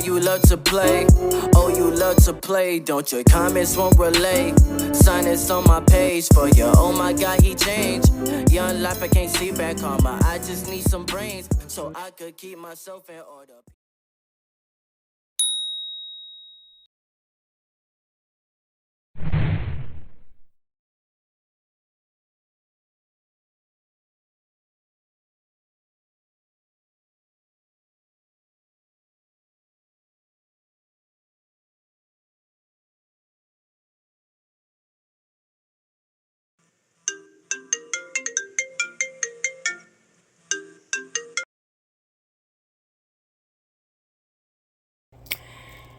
you love to play. Oh, you love to play. Don't your comments won't relay. Sign this on my page for you. Oh my God, he changed. Young life, I can't see back karma. I just need some brains so I could keep myself in order.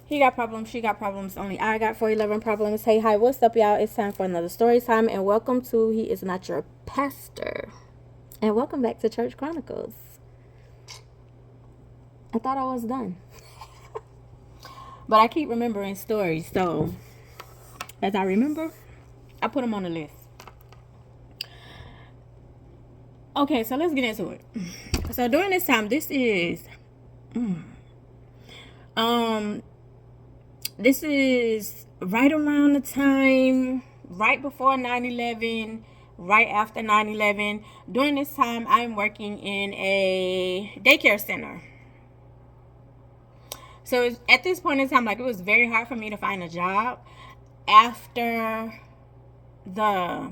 He got problems, she got problems, only I got 411 problems. Hey, hi, what's up, y'all? It's time for another story time, and welcome to He Is Not Your Pastor. And welcome back to Church Chronicles. I thought I was done. But I keep remembering stories, so as I remember, I put them on the list. Okay, so let's get into it. So during this time, this is right around the time, right before 9/11, right after 9/11. During this time, I'm working in a daycare center. So at this point in time, like, it was very hard for me to find a job after the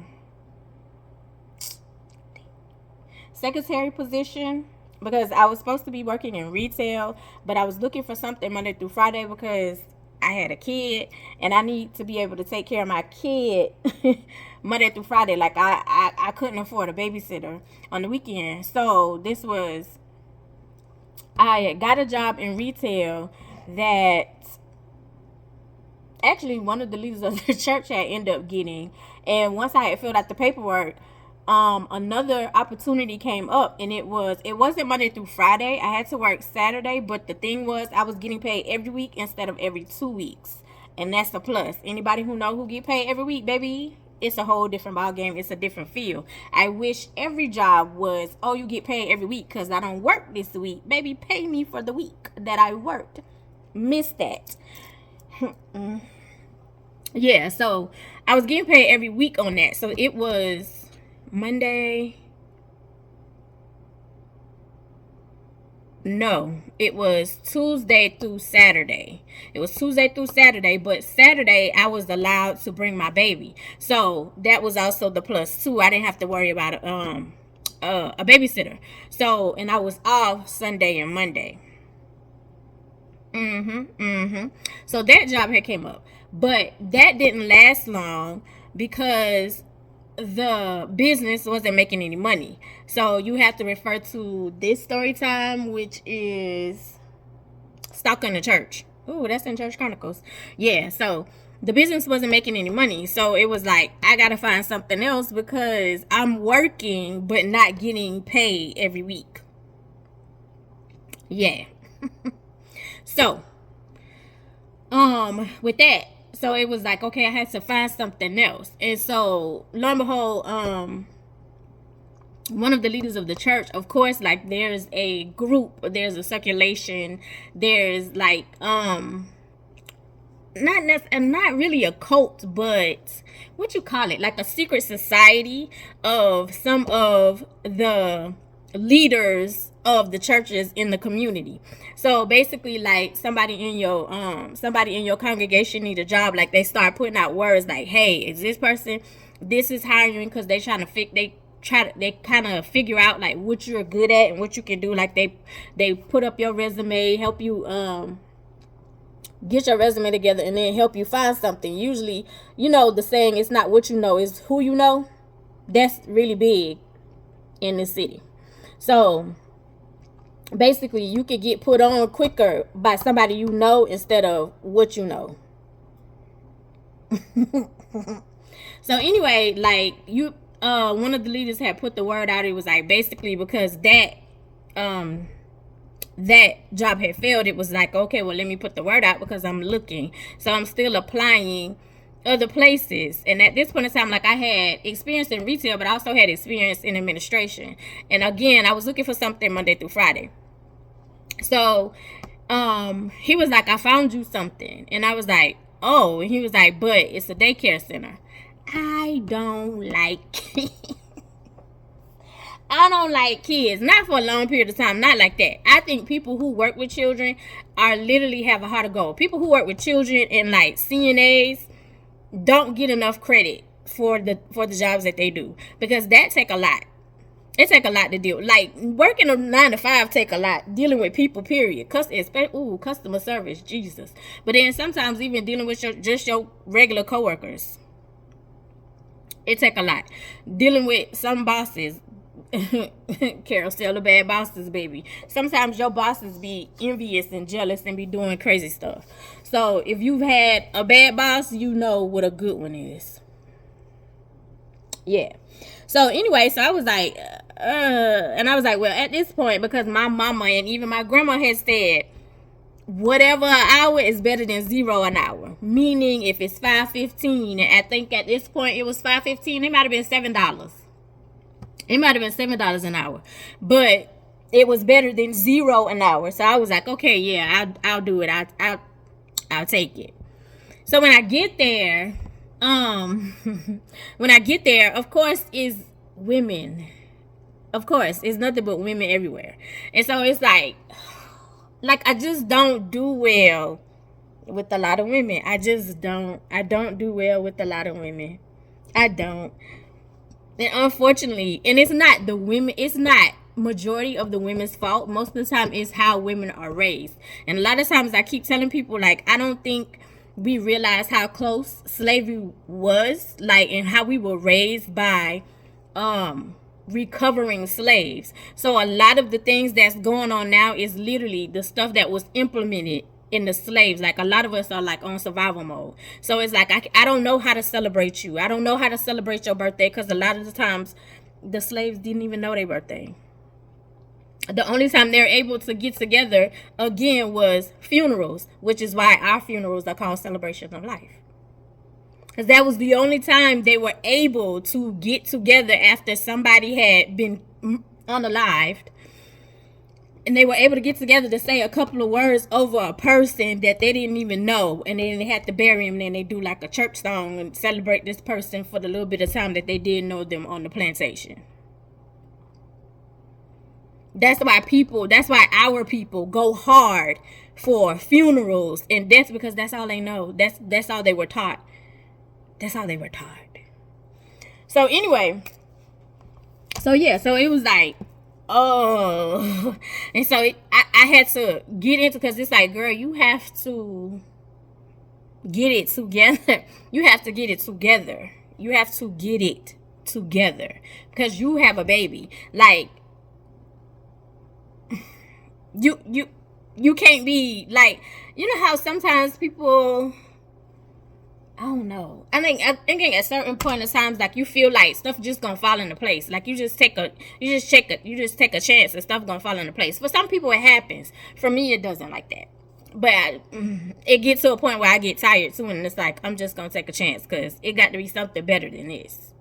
secretary position, because I was supposed to be working in retail, but I was looking for something Monday through Friday because I had a kid and I need to be able to take care of my kid Monday through Friday. Like, I couldn't afford a babysitter on the weekend. So I had got a job in retail that actually one of the leaders of the church had ended up getting. And once I had filled out the paperwork, another opportunity came up, and it wasn't Monday through Friday. I had to work Saturday, but the thing was, I was getting paid every week instead of every 2 weeks, and that's the plus. Anybody who get paid every week, baby, it's a whole different ball game. It's a different feel. I wish every job was, oh, you get paid every week because I don't work this week. Baby, pay me for the week that I worked. Miss that. Yeah, so I was getting paid every week on that. So it was Monday. No, it was Tuesday through Saturday. It was Tuesday through Saturday, but Saturday I was allowed to bring my baby. So that was also the plus too. I didn't have to worry about a babysitter. So, and I was off Sunday and Monday. So that job had came up, but that didn't last long because the business wasn't making any money. So you have to refer to this story time, which is Stock in the Church. Ooh, that's in Church Chronicles. Yeah, so the business wasn't making any money. So it was like, I gotta find something else because I'm working but not getting paid every week. Yeah. So, with that, so it was like, okay, I had to find something else. And so, lo and behold, one of the leaders of the church, of course, like, there's a group, there's a circulation, there's like, not really a cult, but what you call it, like a secret society of some of the leaders of the churches in the community. So basically, like, somebody in your congregation need a job, like, they start putting out words like, hey, is this person, this is hiring, because they kind of figure out like what you're good at and what you can do. Like, they put up your resume, help you get your resume together, and then help you find something. Usually, the saying, it's not what you know, it's who you know. That's really big in this city. So basically, you could get put on quicker by somebody you know instead of what you know. So anyway, like, one of the leaders had put the word out. It was like, basically, because that job had failed, it was like, okay, well, let me put the word out because I'm looking. So I'm still applying other places. And at this point in time, like, I had experience in retail, but I also had experience in administration. And again, I was looking for something Monday through Friday. So he was like, I found you something. And I was like, oh. And he was like, but it's a daycare center. I don't like I don't like kids. Not for a long period of time. Not like that. I think people who work with children are literally have a heart of gold. People who work with children and like CNAs don't get enough credit for the jobs that they do, because that take a lot. It take a lot to deal. Like working a 9 to 5 take a lot. Dealing with people, period. Customer service, Jesus. But then sometimes even dealing with your regular coworkers, it take a lot. Dealing with some bosses. Carol, still the bad bosses, baby. Sometimes your bosses be envious and jealous and be doing crazy stuff. So if you've had a bad boss, you know what a good one is. Yeah. So anyway, so I was like, and I was like, well, at this point, because my mama and even my grandma had said, whatever an hour is better than 0 an hour. Meaning if it's $5.15, and I think at this point it was $5.15, it might have been $7. It might have been $7 an hour, but it was better than 0 an hour. So I was like, okay, yeah, I'll do it. I'll take it. So when I get there, of course, is women. Of course, it's nothing but women everywhere, and so it's like I just don't do well with a lot of women. I don't do well with a lot of women. I don't. And unfortunately, and it's not the women, it's not majority of the women's fault. Most of the time it's how women are raised. And a lot of times I keep telling people, like, I don't think we realize how close slavery was, like, and how we were raised by recovering slaves. So a lot of the things that's going on now is literally the stuff that was implemented in the slaves. Like a lot of us are like on survival mode. So it's like I don't know how to celebrate you. I don't know how to celebrate your birthday, because a lot of the times the slaves didn't even know their birthday. The only time they're able to get together again was funerals, which is why our funerals are called celebrations of life. Because that was the only time they were able to get together after somebody had been unalived. And they were able to get together to say a couple of words over a person that they didn't even know. And then they had to bury him. And then they do like a church song and celebrate this person for the little bit of time that they did know them on the plantation. That's why our people go hard for funerals and deaths, because that's all they know. That's all they were taught. That's all they were taught. So anyway, so it was like, oh, and so I had to get into, because it's like, girl, you have to get it together. You have to get it together. You have to get it together, because you have a baby. Like, you can't be like, you know how sometimes people, I don't know. I'm thinking at certain point in times, like, you feel like stuff just gonna fall into place. Like you just take a chance and stuff gonna fall into place. For some people it happens. For me it doesn't like that. But it gets to a point where I get tired too, and it's like, I'm just gonna take a chance, because it got to be something better than this.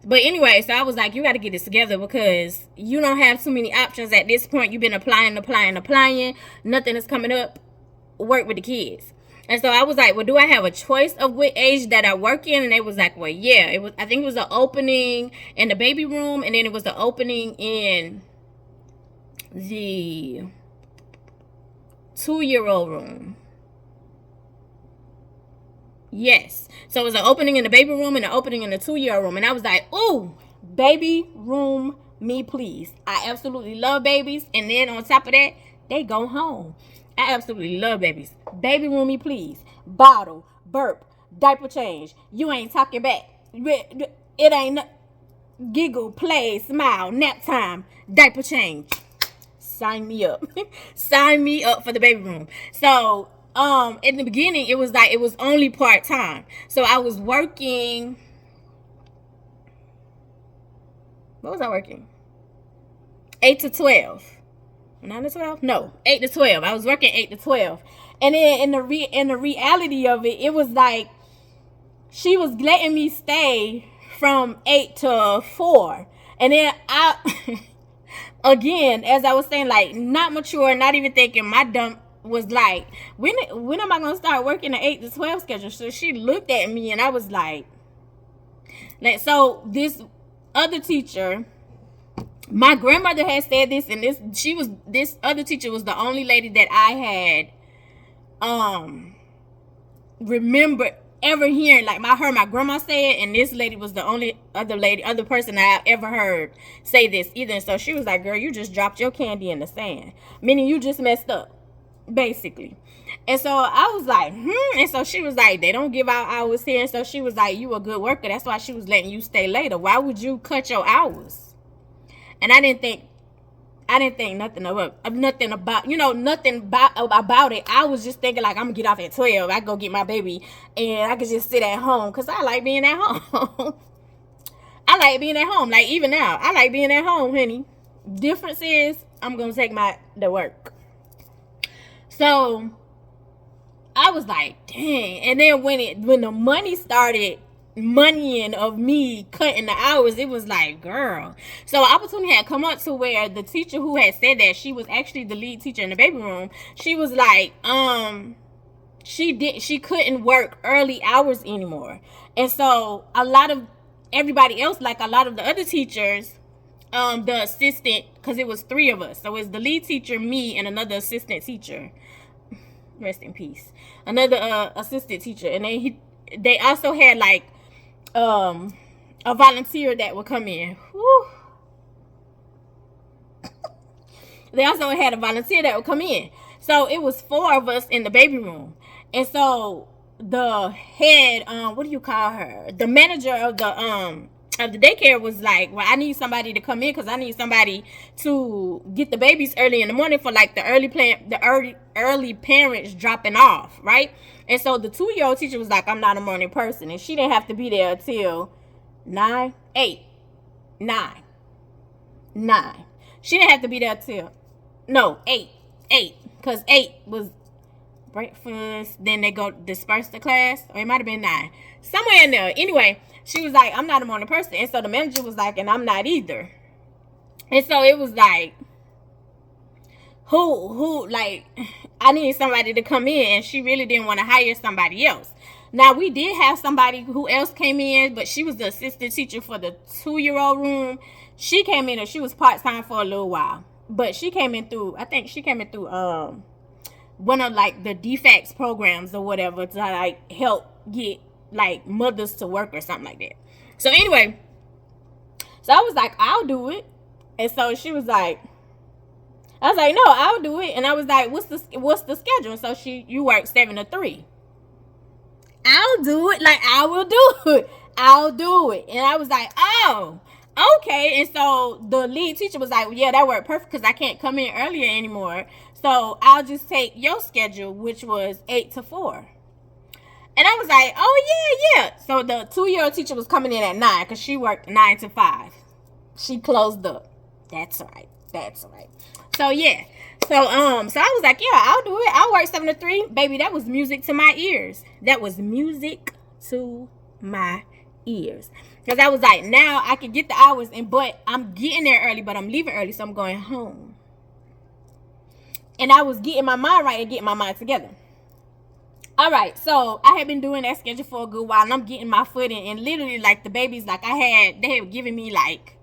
But anyway, so I was like, you got to get this together, because you don't have too many options at this point. You've been applying. Nothing is coming up. Work with the kids. And so I was like, well, do I have a choice of what age that I work in? And they was like, well, yeah. I think it was an opening in the baby room, and then it was the opening in the 2-year-old room. Yes. So it was an opening in the baby room and an opening in the 2-year-old room. And I was like, ooh, baby room, me please. I absolutely love babies. And then on top of that, they go home. I absolutely love babies. Baby room, me please. Bottle, burp, diaper change. You ain't talking back. It ain't giggle, play, smile, nap time, diaper change. Sign me up. Sign me up for the baby room. So in the beginning, it was like, it was only part-time. So I was working. What was I working? 8 to 12. 9 to 12? No, 8 to 12. I was working 8 to 12. And then in the reality of it, it was like, she was letting me stay from 8 to 4. And then again, as I was saying, like, not mature, not even thinking, my dumb was like, when am I gonna start working the 8 to 12 schedule? So she looked at me and I was like so this other teacher, my grandmother had said this, and this other teacher was the only lady that I had remember ever hearing, like I heard my grandma say it, and this lady was the only other person I ever heard say this either. And so she was like, girl, you just dropped your candy in the sand, meaning you just messed up, basically. And so I was like, and so she was like, they don't give out hours here. And so she was like, you a good worker, that's why she was letting you stay later. Why would you cut your hours? And I didn't think nothing about nothing about it. I was just thinking like, I'm gonna get off at 12. I go get my baby and I could just sit at home because I like being at home. I like being at home. Like even now, I like being at home, honey. Difference is I'm gonna take the work. So I was like, dang. And then when the money started moneying of me cutting the hours, it was like, girl. So opportunity had come up to where the teacher who had said that, she was actually the lead teacher in the baby room. She was like, she couldn't work early hours anymore. And so a lot of everybody else, like a lot of the other teachers, the assistant, because it was 3 of us. So it's the lead teacher, me, and another assistant teacher. Rest in peace. Another assistant teacher. And they also had like a volunteer that would come in. Whew. They also had a volunteer that would come in. So it was 4 of us in the baby room. And so the head, what do you call her? The manager of the daycare was like, well, I need somebody to come in because I need somebody to get the babies early in the morning for like the early parents dropping off, right? And so the 2-year-old teacher was like, I'm not a morning person, and she didn't have to be there till 9. She didn't have to be there till 8, because 8 was breakfast, then they go disperse the class, or it might have been 9, somewhere in there. Anyway, she was like, I'm not a morning person. And so the manager was like, and I'm not either. And so it was like, who like, I need somebody to come in, and she really didn't want to hire somebody else. Now we did have somebody who else came in, but she was the assistant teacher for the 2-year-old room. She came in and she was part-time for a little while, but she came in through, I think she came in through one of like the DFACS programs or whatever, to like help get like mothers to work or something like that. So anyway, so I was like, I'll do it. And so she was like, I was like, no, I'll do it. And I was like, what's the schedule? And so you work 7 to 3. I'll do it. Like, I will do it. I'll do it. And I was like, oh, okay. And so the lead teacher was like, well, yeah, that worked perfect because I can't come in earlier anymore. So I'll just take your schedule, which was 8 to 4. And I was like, oh, yeah. So the 2-year-old teacher was coming in at 9 because she worked 9 to 5. She closed up. That's right. So, yeah. So I was like, yeah, I'll do it. I'll work 7 to 3. Baby, that was music to my ears. Because I was like, now I can get the hours, but I'm getting there early, but I'm leaving early, so I'm going home. And I was getting my mind right and getting my mind together. All right, so I had been doing that schedule for a good while, and I'm getting my foot in. And literally, like, the babies, like, they had given me, like,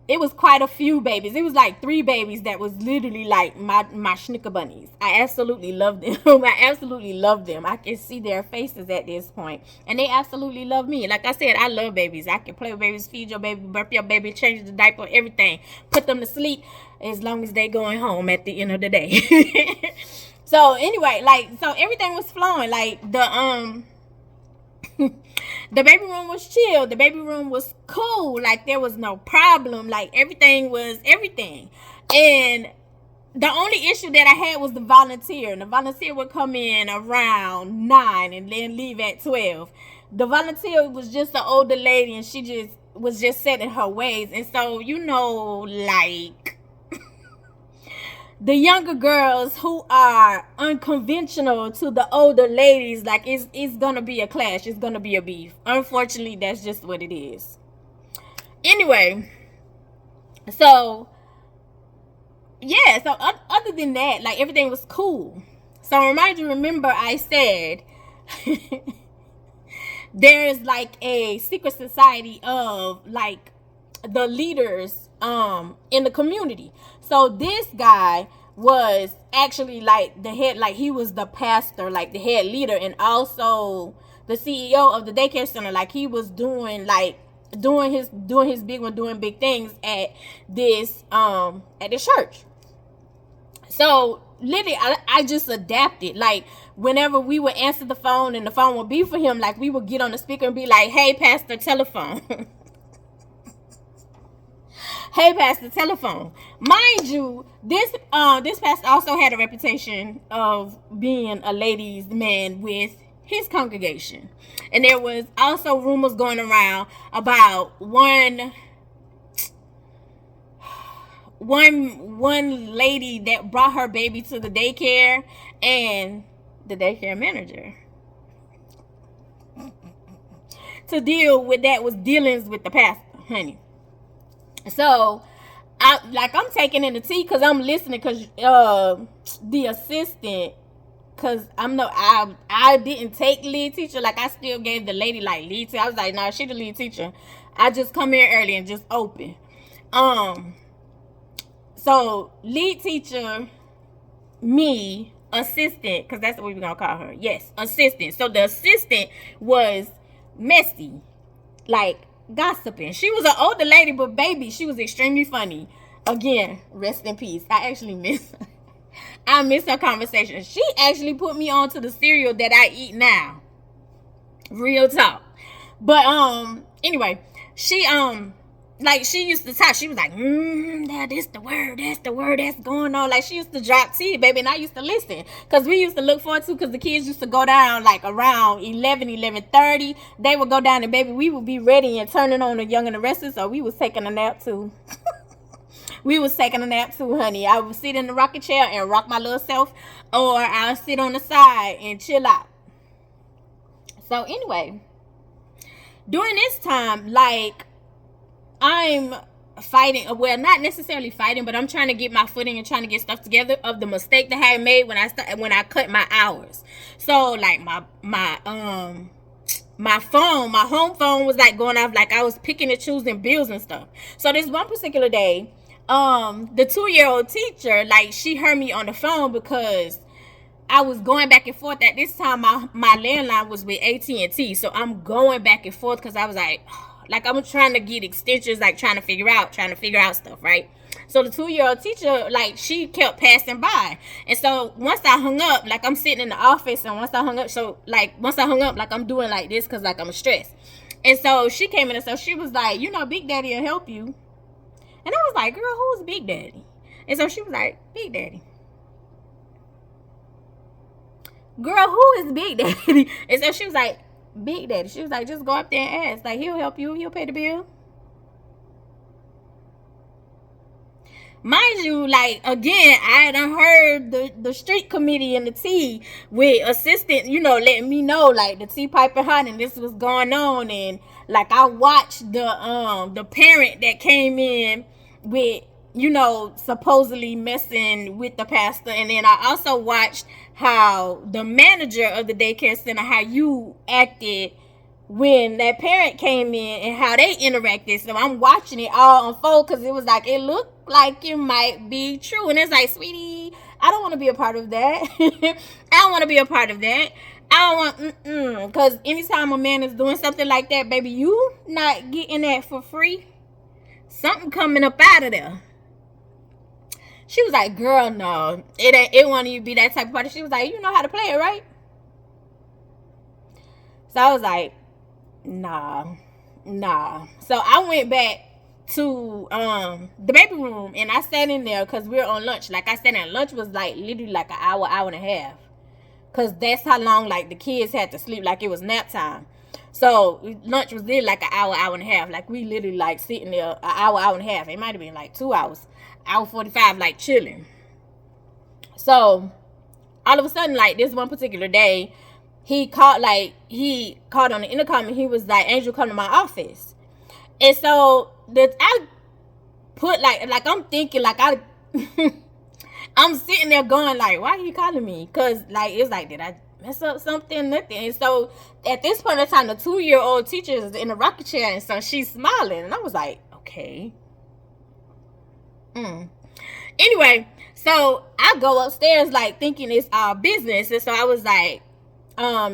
it was quite a few babies. It was like 3 babies that was literally like my schnicker bunnies. I absolutely loved them. I can see their faces at this point, and they absolutely love me. Like I said, I love babies. I can play with babies, feed your baby, burp your baby, change the diaper, everything, put them to sleep, as long as they going home at the end of the day. So anyway, like, so everything was flowing. Like the baby room was chill. The baby room was cool. Like, there was no problem. Like, everything was everything. And the only issue that I had was the volunteer. And the volunteer would come in around 9 and then leave at 12. The volunteer was just an older lady, and she just was just set in her ways. And so, like, the younger girls who are unconventional to the older ladies, like, it's gonna be a clash. It's gonna be a beef. Unfortunately, that's just what it is. Anyway, so yeah, so other than that, like, everything was cool. So remember I said there's like a secret society of like the leaders in the community. So this guy was actually like the head, like he was the pastor, like the head leader, and also the CEO of the daycare center. Like he was doing his big one, doing big things at this church. So literally, I just adapted. Like whenever we would answer the phone and the phone would be for him, like we would get on the speaker and be like, "Hey, pastor, telephone." Hey, pastor, telephone. Mind you, this pastor also had a reputation of being a ladies' man with his congregation, and there was also rumors going around about one lady that brought her baby to the daycare, and the daycare manager to deal with that was dealings with the pastor, honey. So I'm taking in the tea because I'm listening, because the assistant, because I didn't take lead teacher. Like I still gave the lady like lead teacher. I was like, nah, she the lead teacher. I just come here early and just open. So lead teacher, me, assistant, because that's what we're gonna call her. Yes, assistant. So the assistant was messy, like gossiping. She was an older lady, but baby, she was extremely funny. Again, rest in peace. I actually miss her. I miss her conversation. She actually put me on to the cereal that I eat now. Real talk. But anyway, she she used to talk. She was like, that's the word that's going on. Like she used to drop tea, baby, and I used to listen, because we used to look forward to, because the kids used to go down like around 11:30. They would go down, and baby, we would be ready and turning on the Young and the Restless. So we was taking a nap too. We was taking a nap too, honey. I would sit in the rocking chair and rock my little self, or I'll sit on the side and chill out. So anyway, during this time, like, I'm fighting, well, not necessarily fighting, but I'm trying to get my footing and trying to get stuff together of the mistake that I had made when I cut my hours. So like my phone, my home phone was like going off, like I was picking and choosing bills and stuff. So this one particular day, the 2-year-old teacher, like, she heard me on the phone because I was going back and forth. At this time, my landline was with AT&T, so I'm going back and forth because I was like I'm trying to get extensions, like trying to figure out stuff, right? So the 2-year-old teacher, like, she kept passing by, and so once I hung up, like, I'm sitting in the office, and once I hung up, like, I'm doing like this because like I'm stressed, and so she came in, and so she was like, Big Daddy will help you. And I was like, girl, who's Big Daddy? And so she was like, Big Daddy. Girl, who is Big Daddy? And so she was like, Big Daddy. She was like, just go up there and ask. Like, he'll help you. He'll pay the bill. Mind you, like, again, I done heard the street committee and the tea with assistant, letting me know, like, the tea piping hot and this was going on. And, like, I watched the parent that came in with, supposedly messing with the pastor. And then I also watched how the manager of the daycare center, how you acted when that parent came in and how they interacted. So I'm watching it all unfold, because it was like, it looked like it might be true. And it's like, sweetie, I don't want to be a part of that. I don't want to be a part of that. I don't want, because anytime a man is doing something like that, baby, you not getting that for free. Something coming up out of there. She was like, girl, no, it won't even be that type of party. She was like, you know how to play it, right? So I was like, nah. So I went back to the baby room, and I sat in there because we were on lunch. Like, I sat in, lunch was like literally like an hour and a half, because that's how long, like, the kids had to sleep, like it was nap time. So lunch was literally like an hour and a half. Like, we literally like sitting there an hour and a half. It might have been like 2 hours, hour 45, like chilling. So all of a sudden, like, this one particular day, he called on the intercom, and he was like, Angel, come to my office. And so I put like I'm thinking, like, I I'm sitting there going like, why are you calling me? Because like it's like, did I mess up something? Nothing. And so at this point in time, the 2-year-old teacher is in a rocking chair, and so she's smiling, and I was like, okay. Anyway, so I go upstairs like thinking it's our business, and so I was like,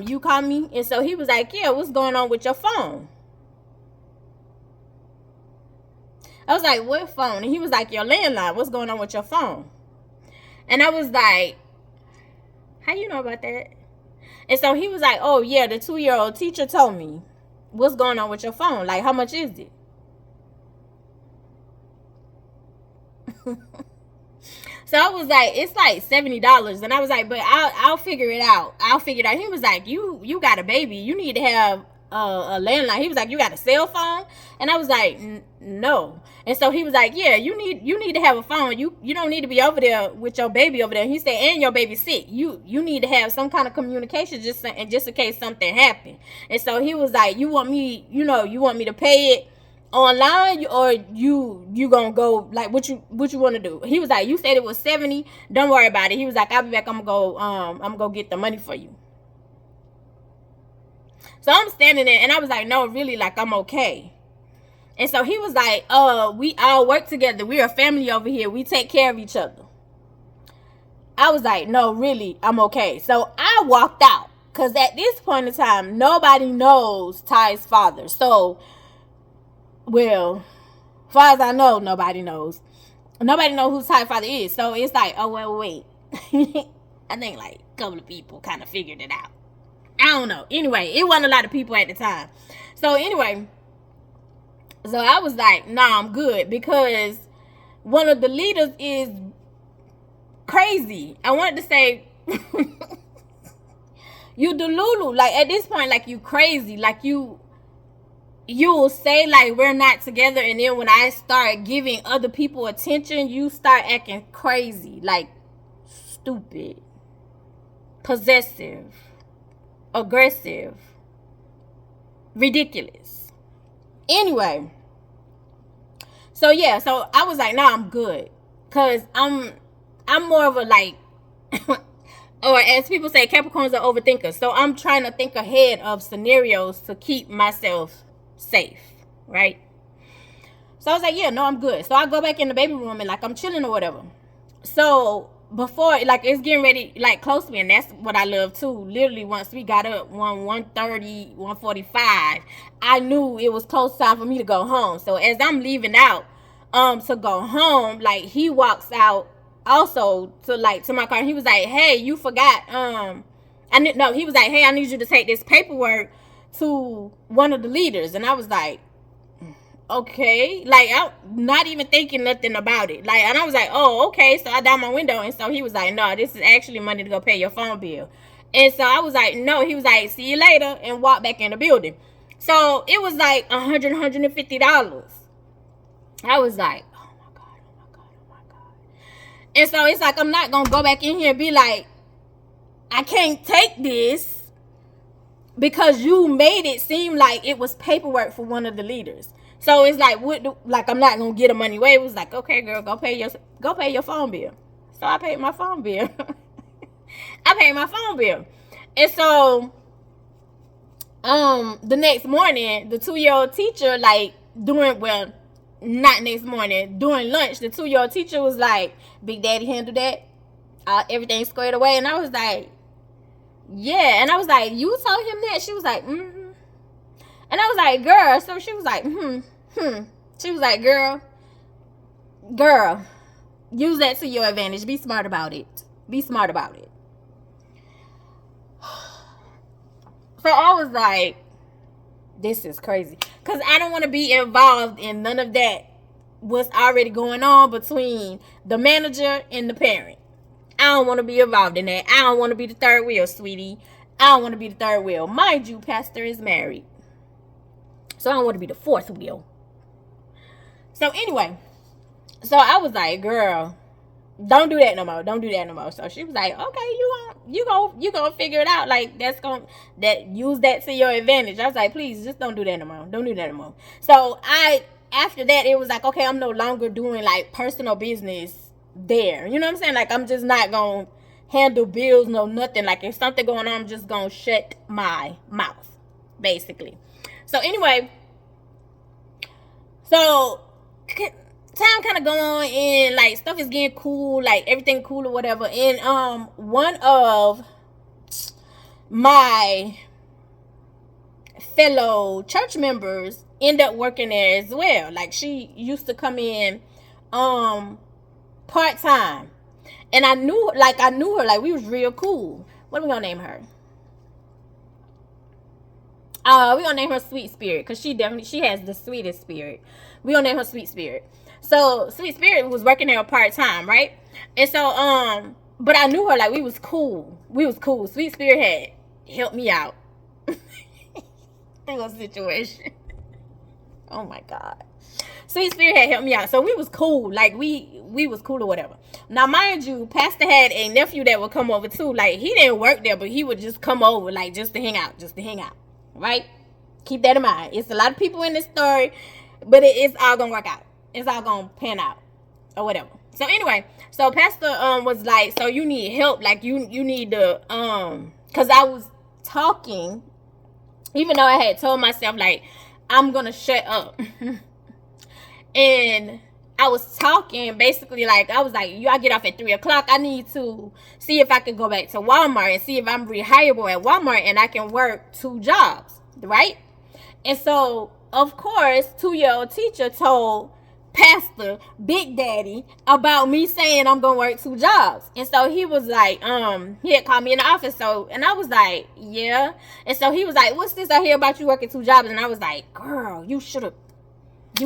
you call me? And so he was like, yeah, what's going on with your phone? I was like, what phone? And he was like, your landline. What's going on with your phone? And I was like, how you know about that? And so he was like, oh yeah, the 2-year-old teacher told me. What's going on with your phone? Like, how much is it? So I was like, it's like $70. And I was like, but I'll figure it out. I'll figure it out. He was like, you got a baby. You need to have a landline. He was like, you got a cell phone? And I was like, no. And so he was like, yeah, you need to have a phone. You don't need to be over there with your baby over there. He said, and your baby's sick. You need to have some kind of communication just in case something happened. And so he was like, you want me to pay it online, or you gonna go, like, what you want to do? He was like, you said it was 70, don't worry about it. He was like, I'll be back, I'm gonna go get the money for you. So I'm standing there, and I was like, no, really, like, I'm okay. And so he was like, we all work together, we're a family over here, we take care of each other. I was like, no, really, I'm okay. So I walked out, because at this point in time, nobody knows Ty's father. So, well, as far as I know, nobody knows who Ty's father is. So it's like, oh, well, wait. I think like a couple of people kind of figured it out. I don't know. Anyway, it wasn't a lot of people at the time. So anyway, so I was like, nah, I'm good, because one of the leaders is crazy. I wanted to say, you delulu. Like, at this point, like, you crazy. Like, you'll say like, we're not together, and then when I start giving other people attention, you start acting crazy, like stupid, possessive, aggressive, ridiculous. Anyway, so yeah, so I was like, nah, I'm good, because I'm more of a, like, or as people say, Capricorns are overthinkers. So I'm trying to think ahead of scenarios to keep myself safe, right? So I was like, yeah, no, I'm good. So I go back in the baby room, and like, I'm chilling or whatever. So before, like, it's getting ready, like, close to me, and that's what I love too. Literally, once we got up 1:30, 1:45, I knew it was close time for me to go home. So as I'm leaving out to go home, like, he walks out also to my car, and he was like, hey, you forgot, he was like, hey, I need you to take this paperwork to one of the leaders. And I was like, okay, like, I'm not even thinking nothing about it, like, and I was like, oh, okay. So I down my window, and so he was like, no, this is actually money to go pay your phone bill. And so I was like, no. He was like, see you later, and walked back in the building. So it was like $150. I was like, oh my god. And so it's like, I'm not gonna go back in here and be like, I can't take this, because you made it seem like it was paperwork for one of the leaders. So it's like, I'm not gonna get a money away. It was like, okay, girl, go pay your phone bill. So I paid my phone bill. And so the next morning, the 2-year-old teacher, like, during lunch, the 2-year-old teacher was like, Big Daddy handled that, everything squared away. And I was like, yeah. And I was like, you told him that? She was like, mm-hmm. And I was like, girl. So she was like, She was like, girl, use that to your advantage. Be smart about it. So I was like, this is crazy, because I don't want to be involved in none of that, what's already going on between the manager and the parent. I don't want to be involved in that. I don't want to be the third wheel, sweetie. I don't want to be the third wheel. Mind you, Pastor is married, so I don't want to be the fourth wheel. So anyway, so I was like, girl, don't do that no more. So she was like, okay, you gonna figure it out. Like, use that to your advantage. I was like, please, just don't do that no more. So after that, it was like, okay, I'm no longer doing like personal business there. You know what I'm saying? Like, I'm just not gonna handle bills, no nothing. Like, if something going on, I'm just gonna shut my mouth, basically. So anyway, so time kind of go on, and like stuff is getting cool, like everything cool or whatever. And one of my fellow church members end up working there as well. Like, she used to come in part-time, and I knew her, like we was real cool. What are we gonna name her? We're gonna name her Sweet Spirit, because she has the sweetest spirit. We're gonna name her Sweet Spirit. So Sweet Spirit was working there part-time, right? And so but I knew her, like we was cool. Sweet Spirit had helped me out through a situation. Oh my God. Sweet Spirit had helped me out. So we was cool. Like we was cool or whatever. Now mind you, Pastor had a nephew that would come over too. Like, he didn't work there, but he would just come over, like just to hang out. Right? Keep that in mind. It's a lot of people in this story, but it's all gonna work out. It's all gonna pan out or whatever. So anyway, so Pastor was like, so you need help, like you need to because I was talking, even though I had told myself like I'm gonna shut up. And I was talking, basically, like, I was like, I get off at 3 o'clock. I need to see if I can go back to Walmart and see if I'm rehireable at Walmart and I can work 2 jobs, right? And so, of course, 2-year-old teacher told Pastor Big Daddy about me saying I'm gonna work 2 jobs. And so he was like, he had called me in the office, and I was like, yeah. And so he was like, what's this I hear about you working 2 jobs? And I was like, girl, you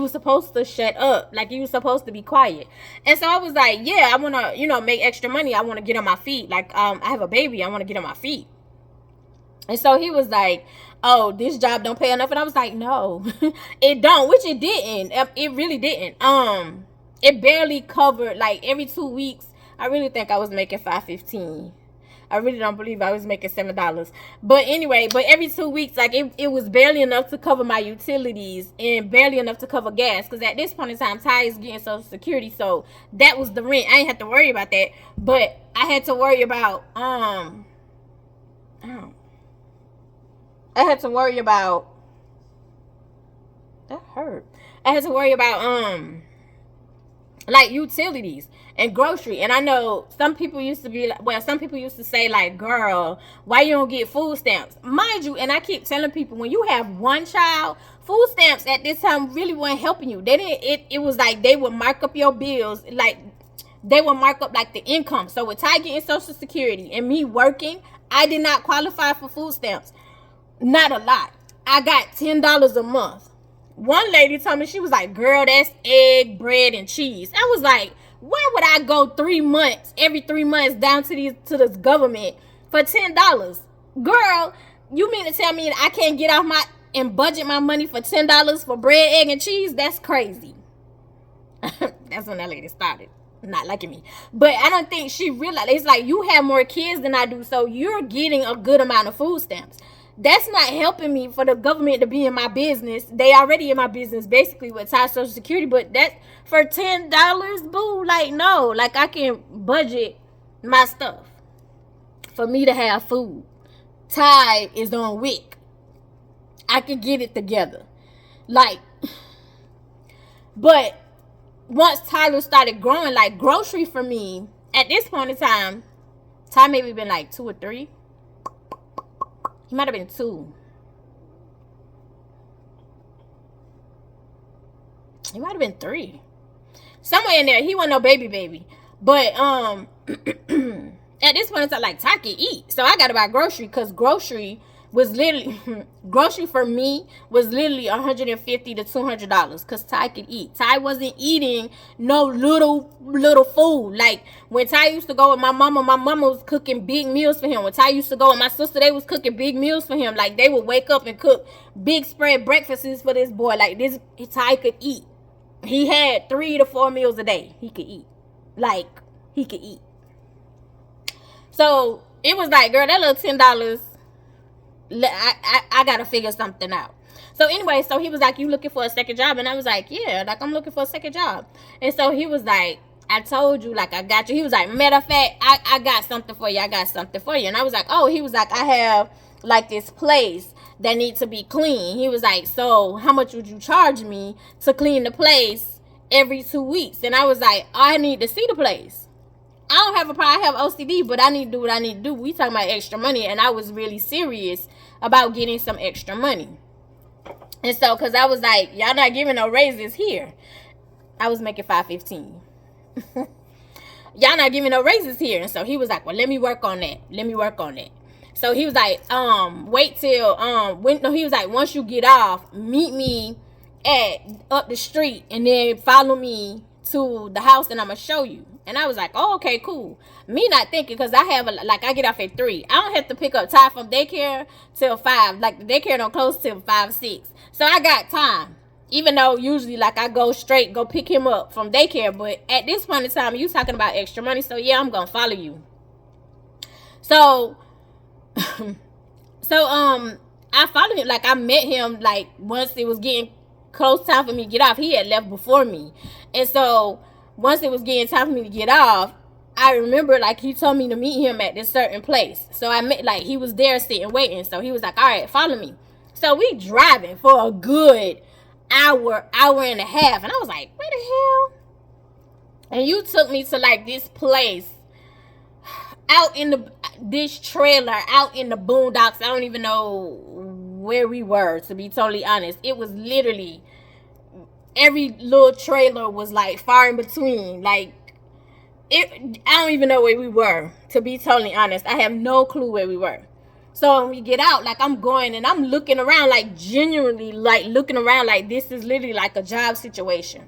were supposed to shut up. Like, you were supposed to be quiet. And so I was like, yeah, I want to, make extra money. I want to get on my feet. Like, I have a baby. I want to get on my feet. And so he was like, oh, this job don't pay enough. And I was like, no, it don't, which it didn't. It really didn't. It barely covered, like, every 2 weeks. I really think I was making $5.15. I really don't believe I was making $7. But anyway, every 2 weeks, like, it was barely enough to cover my utilities and barely enough to cover gas. Because at this point in time, Ty is getting Social Security. So that was the rent. I didn't have to worry about that. But I had to worry about, that hurt. I had to worry about, like, utilities and grocery. And I know some people used to say, like, girl, why you don't get food stamps? Mind you, and I keep telling people, when you have 1 child, food stamps at this time really weren't helping you. They didn't, it was like they would mark up your bills, like they would mark up like the income. So with Ty getting Social Security and me working, I did not qualify for food stamps. Not a lot. I got $10 a month. One lady told me, she was like, girl, that's egg, bread, and cheese. I was like, why would I go 3 months, every 3 months down to this government for $10? Girl, you mean to tell me I can't get off and budget my money for $10 for bread, egg, and cheese? That's crazy. That's when that lady started not liking me. But I don't think she realized, it's like, you have more kids than I do, so you're getting a good amount of food stamps. That's not helping me for the government to be in my business. They already in my business, basically, with Ty Social Security. But that for $10, boo, like, no. Like, I can budget my stuff for me to have food. Ty is on WIC. I can get it together. Like, but once Tyler started growing, like, grocery for me, at this point in time, Ty maybe been like 2 or 3. He might have been 2. He might have been 3. Somewhere in there. He wasn't no baby. But at this point, it's like, Ty can eat. So I got to buy grocery, because grocery was literally, grocery for me was literally $150 to $200, because Ty could eat. Ty wasn't eating no little food. Like, when Ty used to go with my mama was cooking big meals for him. When Ty used to go with my sister, they was cooking big meals for him. Like, they would wake up and cook big spread breakfasts for this boy. Like, this, Ty could eat. He had 3 to 4 meals a day. He could eat. Like, he could eat. So it was like, girl, that little $10, I gotta figure something out. So anyway, so he was like, you looking for a second job? And I was like, yeah, like, I'm looking for a second job. And so he was like, I told you, like, I got you. He was like, matter of fact, I got something for you. I got something for you. And I was like, oh, he was like, I have, like, this place that needs to be clean. He was like, so how much would you charge me to clean the place every 2 weeks? And I was like, I need to see the place. I don't have a problem. I have OCD, but I need to do what I need to do. We talking about extra money, and I was really serious about getting some extra money. And so, because I was like, y'all not giving no raises here. I was making $5.15. Y'all not giving no raises here. And so he was like, well, let me work on that. Let me work on that. So he was like, wait till, he was like, once you get off, meet me up the street and then follow me to the house and I'm going to show you. And I was like, oh, okay, cool. Me not thinking, because I have, I get off at 3. I don't have to pick up Ty from daycare till 5. Like, the daycare don't close till 5, 6. So I got time. Even though usually, like, I go pick him up from daycare. But at this point in time, you talking about extra money. So, yeah, I'm going to follow you. So, I followed him. Like, I met him, like, once it was getting close time for me to get off. He had left before me. And so, once it was getting time for me to get off, I remember, like, he told me to meet him at this certain place. So, I met, like, he was there sitting waiting. So, he was like, all right, follow me. So, we driving for a good hour and a half. And I was like, where the hell? And you took me to, like, this place out in this trailer out in the boondocks. I don't even know where we were, to be totally honest. It was literally every little trailer was like far in between. Like, I don't even know where we were, to be totally honest. I have no clue where we were. So when we get out, like, I'm going and I'm looking around, like, genuinely, like, looking around like this is literally like a job situation.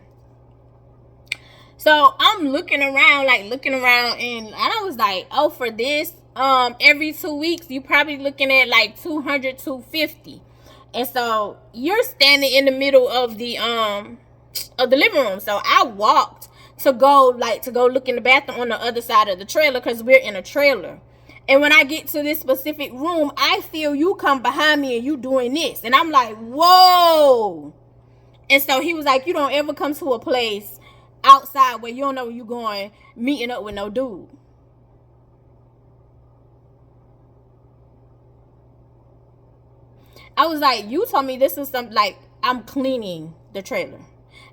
So I'm looking around, and I was like, oh, for this, every 2 weeks, you probably looking at like $200, $250. And so you're standing in the middle of the living room. So I walked to go look in the bathroom on the other side of the trailer, because we're in a trailer. And when I get to this specific room, I feel you come behind me and you doing this. And I'm like, whoa. And so he was like, you don't ever come to a place outside where you don't know where you're going, meeting up with no dude. I was like, you told me this is something, like, I'm cleaning the trailer.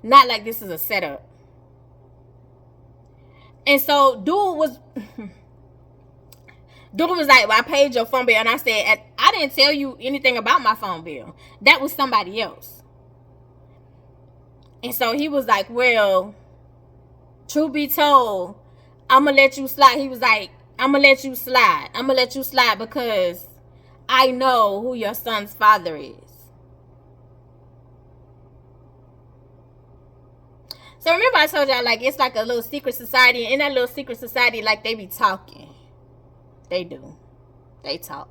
Not like this is a setup. And so dude was like, well, I paid your phone bill. And I said, I didn't tell you anything about my phone bill. That was somebody else. And so he was like, well, truth be told, I'm going to let you slide. He was like, I'm going to let you slide. I'm going to let you slide because I know who your son's father is. So remember I told y'all, like, it's like a little secret society. And in that little secret society, like, they be talking. They do. They talk.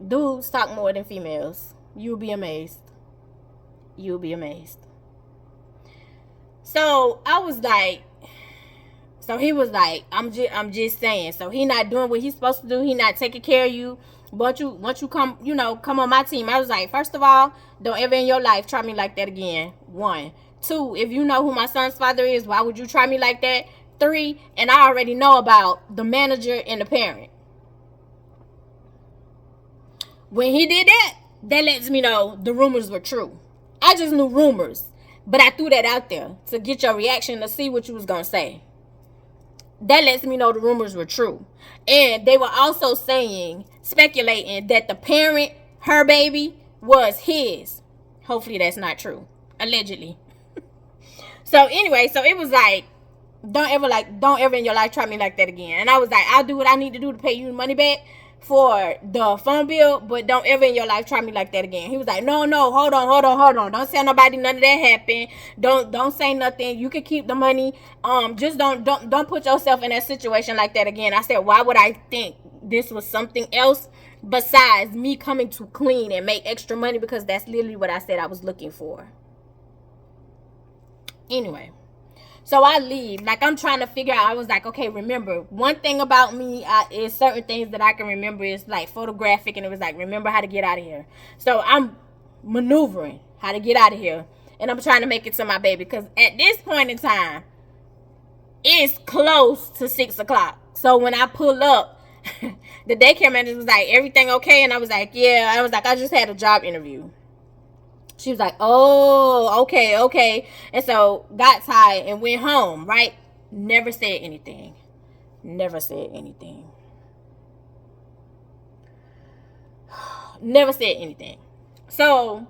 Dudes talk more than females. You'll be amazed. You'll be amazed. So I was like, so he was like, I'm just saying. So he not doing what he's supposed to do. He not taking care of you. But once you come, come on my team. I was like, first of all, don't ever in your life try me like that again. 1. 2, if you know who my son's father is, why would you try me like that? 3, and I already know about the manager and the parent. When he did that, that lets me know the rumors were true. I just knew rumors, but I threw that out there to get your reaction, to see what you was going to say. That lets me know the rumors were true. And they were also speculating that the parent, her baby, was his. Hopefully that's not true. Allegedly. So anyway, so it was like, don't ever in your life try me like that again. And I was like, I'll do what I need to do to pay you money back for the phone bill, but don't ever in your life try me like that again. He was like, no, hold on. Don't tell nobody none of that happened. Don't say nothing. You can keep the money. Just don't put yourself in that situation like that again. I said, why would I think this was something else besides me coming to clean and make extra money? Because that's literally what I said I was looking for. Anyway. So I leave. Like, I'm trying to figure out. I was like, okay, remember, one thing about me is certain things that I can remember is like photographic. And it was like, remember how to get out of here. So I'm maneuvering how to get out of here. And I'm trying to make it to my baby. Because at this point in time, it's close to 6 o'clock. So when I pull up, the daycare manager was like, everything okay? And I was like, yeah. I was like, I just had a job interview. She was like, oh, okay. And so got tired and went home, right? Never said anything. Never said anything. Never said anything. So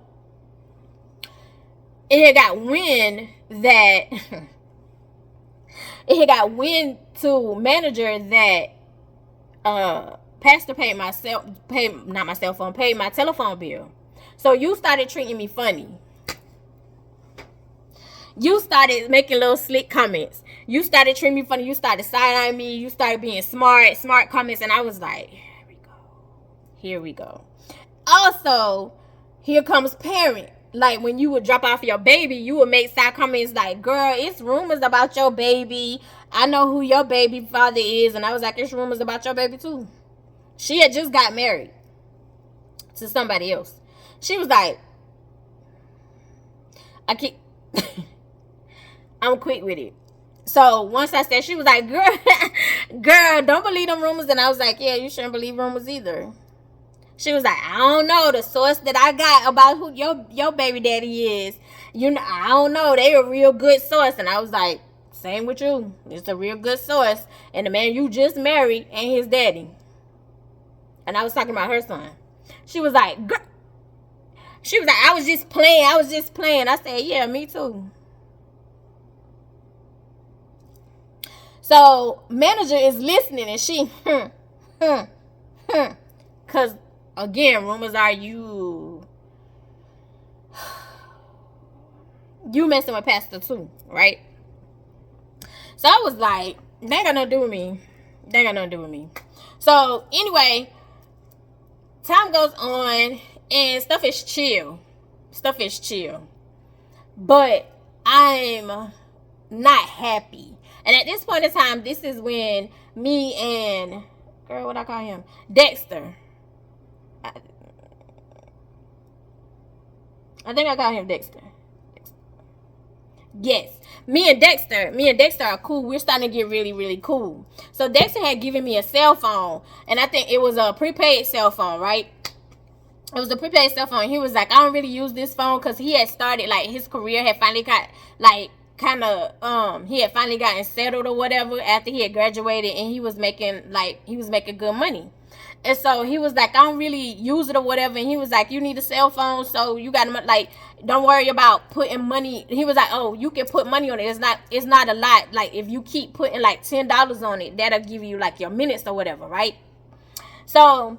it had got wind that it had got wind to manager that pastor paid my telephone bill. So you started treating me funny. You started making little slick comments. You started treating me funny. You started side-eyeing me. You started being smart comments. And I was like, here we go. Also, here comes parent. Like, when you would drop off your baby, you would make side comments like, girl, it's rumors about your baby. I know who your baby father is. And I was like, it's rumors about your baby too. She had just got married to somebody else. She was like, I'm quick with it. So once I said, she was like, girl, don't believe them rumors. And I was like, yeah, you shouldn't believe rumors either. She was like, I don't know. The source that I got about who your baby daddy is, I don't know. They a real good source. And I was like, same with you. It's a real good source. And the man you just married ain't his daddy. And I was talking about her son. She was like, I was just playing. I said, yeah, me too. So manager is listening, and she, because again, rumors are you messing with pastor too, right? So I was like, they ain't got nothing to do with me. So anyway, time goes on, and stuff is chill. But I'm not happy. And at this point in time, this is when me and, girl, what I call him? Dexter. I think I call him Dexter. Yes. Me and Dexter are cool. We're starting to get really, really cool. So Dexter had given me a cell phone. And I think it was a prepaid cell phone, right? It was a prepaid cell phone. He was like, I don't really use this phone because he had started, like, his career had finally got, like, he had finally gotten settled or whatever after he had graduated, and he was making good money. And so he was like, I don't really use it or whatever. And he was like, you need a cell phone, so you got to, like, don't worry about putting money. He was like, oh, you can put money on it. It's not a lot. Like, if you keep putting like $10 on it, that'll give you like your minutes or whatever, right? So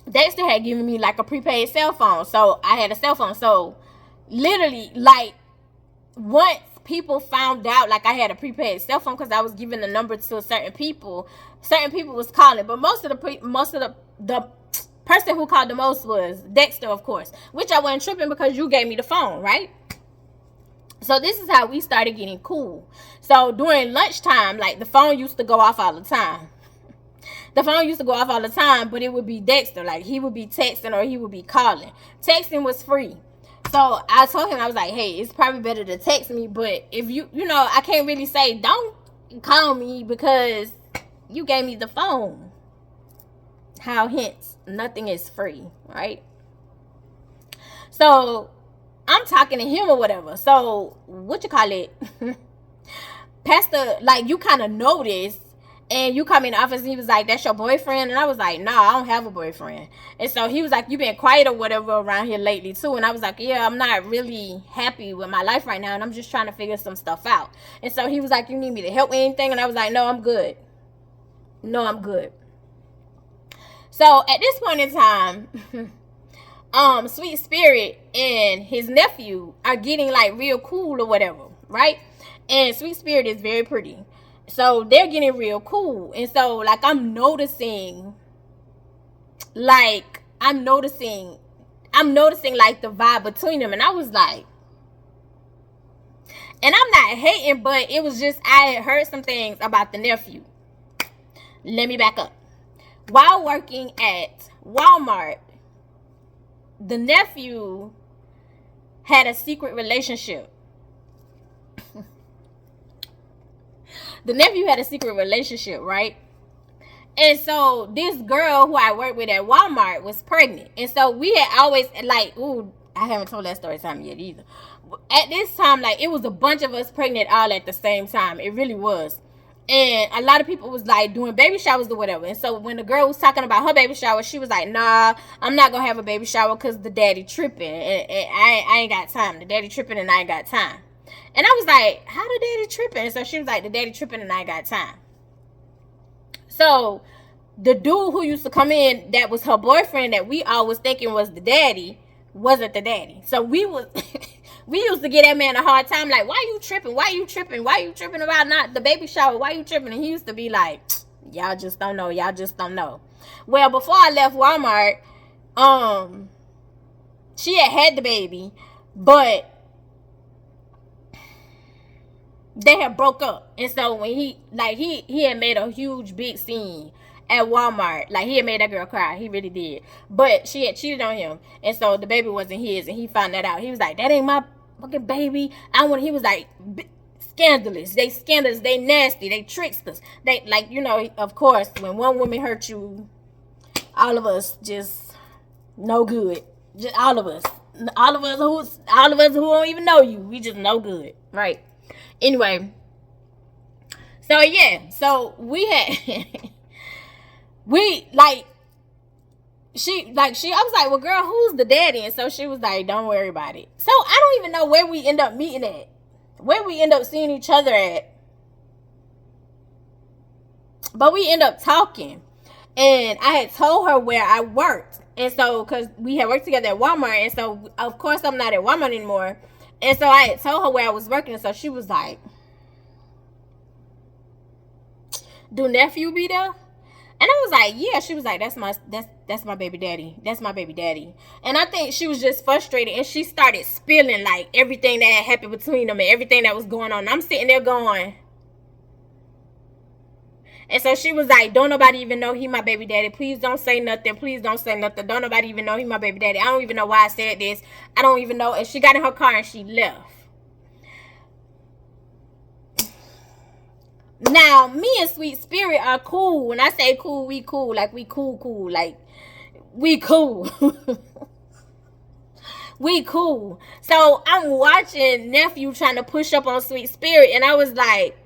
Dexter had given me like a prepaid cell phone. So I had a cell phone. So literally, like, once people found out like I had a prepaid cell phone, because I was giving the number to certain people was calling, but most of the person who called the most was Dexter, of course, which I wasn't tripping because you gave me the phone, right? So this is how we started getting cool. So during lunchtime, like, the phone used to go off all the time. But it would be Dexter. Like, he would be texting or he would be calling. Texting was free. So I told him, I was like, hey, it's probably better to text me, but if I can't really say don't call me because you gave me the phone. How hence nothing is free, right? So I'm talking to him or whatever. So what you call it? Pastor, like, you kind of noticed. And you come in the office and he was like, that's your boyfriend? And I was like, no, I don't have a boyfriend. And so he was like, you been quiet or whatever around here lately too. And I was like, yeah, I'm not really happy with my life right now. And I'm just trying to figure some stuff out. And so he was like, you need me to help with anything? And I was like, no, I'm good. So at this point in time, Sweet Spirit and his nephew are getting like real cool or whatever, right? And Sweet Spirit is very pretty. So they're getting real cool. And so, like, I'm noticing like the vibe between them. And I was like, and I'm not hating, but it was just, I had heard some things about the nephew. Let me back up. While working at Walmart, the nephew had a secret relationship. the nephew had a secret relationship, right? And so this girl who I worked with at Walmart was pregnant. And so we had always, like, ooh, I haven't told that story time yet either. At this time, like, it was a bunch of us pregnant all at the same time. It really was. And a lot of people was like doing baby showers or whatever. And so when the girl was talking about her baby shower, she was like, nah, I'm not going to have a baby shower because the daddy tripping. And I ain't got time. The daddy tripping and I ain't got time. And I was like, how the daddy tripping? And so she was like, the daddy tripping and I ain't got time. So the dude who used to come in that was her boyfriend that we all was thinking was the daddy wasn't the daddy. So we was we used to give that man a hard time, like, why you tripping? Why you tripping? Why you tripping about not the baby shower? Why you tripping? And he used to be like, y'all just don't know. Y'all just don't know. Well, before I left Walmart, she had the baby, but they had broke up. And so when he had made a huge big scene at Walmart. Like, he had made that girl cry. He really did. But she had cheated on him. And so the baby wasn't his. And he found that out. He was like, that ain't my fucking baby. He was like, scandalous. They scandalous. They nasty. They tricksters. They, like, you know, of course, when one woman hurt you, all of us just no good. Just all of us. All of us who don't even know you. We just no good. Right. Anyway. So, yeah. So, we had... I was like, well, girl, who's the daddy? And so she was like, don't worry about it. So I don't even know where we end up meeting at, where we end up seeing each other at. But we end up talking. And I had told her where I worked. And so, because we had worked together at Walmart. And so, of course, I'm not at Walmart anymore. And so I had told her where I was working. And so she was like, do nephew be there? And I was like, yeah. She was like, that's my baby daddy. That's my baby daddy. And I think she was just frustrated. And she started spilling, like, everything that had happened between them and everything that was going on. And I'm sitting there going. And so she was like, don't nobody even know he my baby daddy. Please don't say nothing. Please don't say nothing. Don't nobody even know he my baby daddy. I don't even know why I said this. I don't even know. And she got in her car and she left. Now, me and Sweet Spirit are cool. When I say cool, we cool. Like, we cool. Like, we cool. We cool. So, I'm watching nephew trying to push up on Sweet Spirit. And I was like,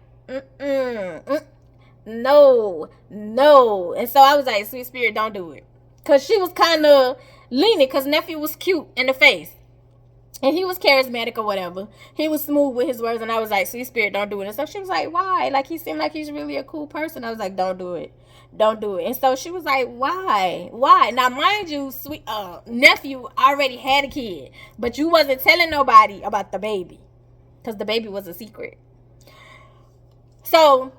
no. And so, I was like, Sweet Spirit, don't do it. Because she was kind of leaning. Because nephew was cute in the face. And he was charismatic or whatever. He was smooth with his words. And I was like, Sweet Spirit, don't do it. And so she was like, why? Like, he seemed like he's really a cool person. I was like, don't do it. Don't do it. And so she was like, why? Now, mind you, nephew already had a kid. But you wasn't telling nobody about the baby. Because the baby was a secret. So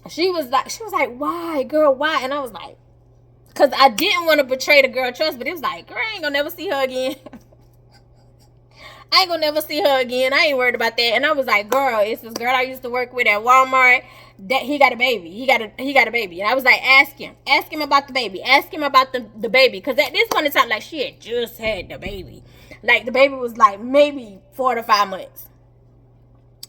she was like, why, girl, why? And I was like, because I didn't want to betray the girl trust. But it was like, girl, I ain't going to never see her again. I ain't gonna never see her again. I ain't worried about that. And I was like, girl, it's this girl I used to work with at Walmart. That he got a baby. He got a baby. And I was like, ask him about the baby. Ask him about the baby. Because at this point in time, like, she had just had the baby. Like, the baby was like maybe 4 to 5 months.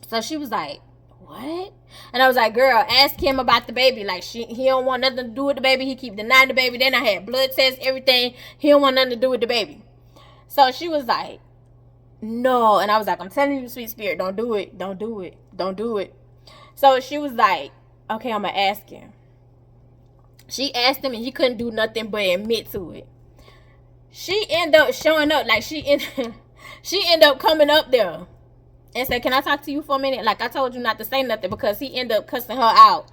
So she was like, what? And I was like, girl, ask him about the baby. Like, he don't want nothing to do with the baby. He keep denying the baby. Then I had blood tests, everything. He don't want nothing to do with the baby. So she was like, no. And I was like, I'm telling you, Sweet Spirit, don't do it. Don't do it. Don't do it. So she was like, okay, I'm going to ask him. She asked him and he couldn't do nothing but admit to it. She ended up showing up. Like, she ended up coming up there and said, can I talk to you for a minute? Like, I told you not to say nothing, because he ended up cussing her out.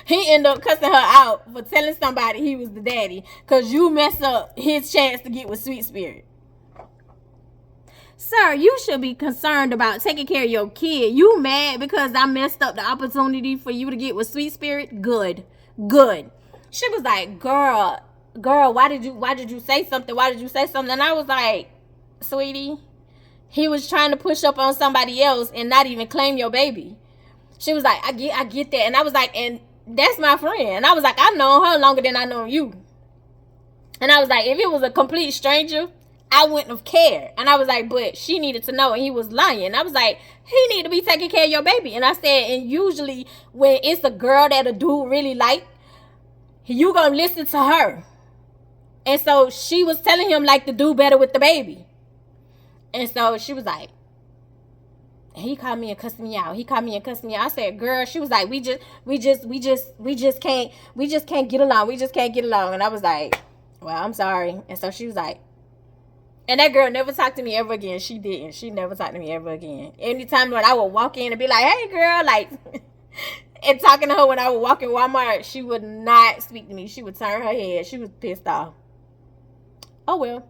He ended up cussing her out for telling somebody he was the daddy, because you messed up his chance to get with Sweet Spirit. Sir, you should be concerned about taking care of your kid. You mad because I messed up the opportunity for you to get with Sweet Spirit? Good. She was like, girl, why did you say something? Why did you say something? And I was like, sweetie, he was trying to push up on somebody else and not even claim your baby. She was like, I get that. And I was like, and that's my friend. And I was like, I've known her longer than I know you. And I was like, if it was a complete stranger, I wouldn't have cared. And I was like, but she needed to know, and he was lying. I was like, he need to be taking care of your baby. And I said, and usually when it's a girl that a dude really like, you gonna listen to her. And so she was telling him like to do better with the baby. And so she was like, he called me and cussed me out. I said, girl, she was like, we just can't get along. We just can't get along. And I was like, well, I'm sorry. And so she was like, and that girl never talked to me ever again. She didn't. She never talked to me ever again. Anytime when I would walk in and be like, hey, girl, like, and talking to her when I would walk in Walmart, she would not speak to me. She would turn her head. She was pissed off. Oh, well.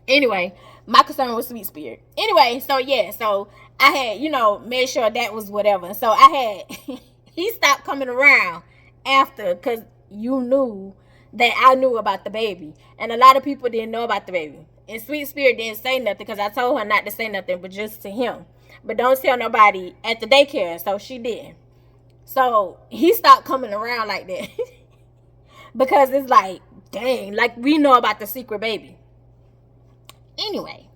Anyway, my concern was Sweet Spirit. Anyway, so, yeah. So, I had, made sure that was whatever. So, I had, he stopped coming around after because you knew that I knew about the baby. And a lot of people didn't know about the baby. And Sweet Spirit didn't say nothing because I told her not to say nothing, but just to him. But don't tell nobody at the daycare. So she did. So he stopped coming around like that. Because it's like, dang, like we know about the secret baby. Anyway.